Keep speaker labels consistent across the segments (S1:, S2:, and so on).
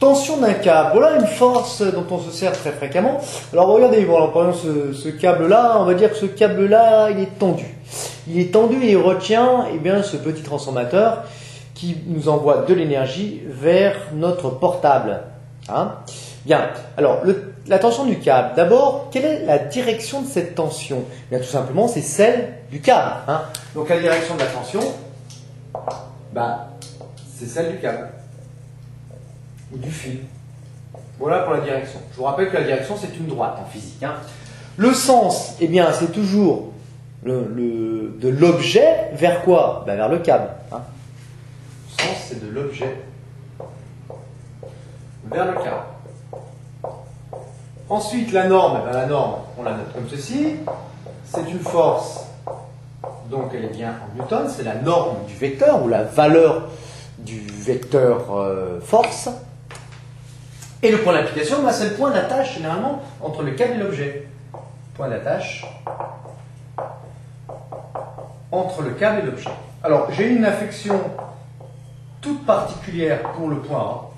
S1: Tension d'un câble. Voilà une force dont on se sert très fréquemment. Alors regardez, bon, alors, par exemple ce câble-là, on va dire que ce câble-là, il est tendu. Il est tendu et il retient eh bien, ce petit transformateur qui nous envoie de l'énergie vers notre portable. Hein? Bien, alors la tension du câble. D'abord, quelle est la direction de cette tension? Bien, tout simplement, c'est celle du câble. Hein? Donc la direction de la tension, ben, c'est celle du câble ou du fil. Voilà pour la direction. Je vous rappelle que la direction, c'est une droite en physique. Hein. Le sens, eh bien, c'est toujours de l'objet vers quoi? Ben, vers le câble. Hein. Le sens, c'est de l'objet vers le câble. Ensuite, la norme, eh ben, la norme, on la note comme ceci. C'est une force, donc elle est bien en newton. C'est la norme du vecteur ou la valeur du vecteur force. Et le point d'application, ben, c'est le point d'attache généralement entre le câble et l'objet. Point d'attache entre le câble et l'objet. Alors, j'ai une affection toute particulière pour le point A,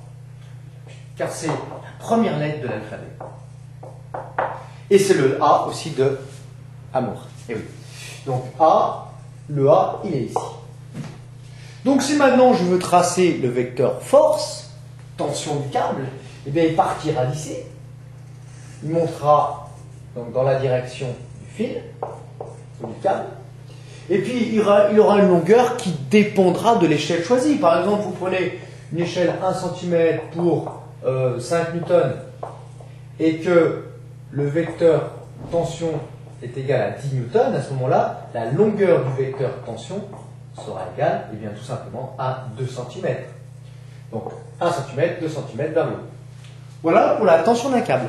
S1: car c'est la première lettre de l'alphabet. Et c'est le A aussi de amour. Et oui. Donc A, le A, il est ici. Donc si maintenant je veux tracer le vecteur force, tension du câble, eh bien il partira d'ici. Il montera donc, dans la direction du fil, du câble. Et puis il aura une longueur qui dépendra de l'échelle choisie. Par exemple, vous prenez une échelle 1 cm pour 5 newtons et que le vecteur tension est égal à 10 newtons, à ce moment-là, la longueur du vecteur tension sera égale eh bien, tout simplement à 2 cm. Donc 1 cm, 2 cm vers le haut. Voilà pour la tension d'un câble.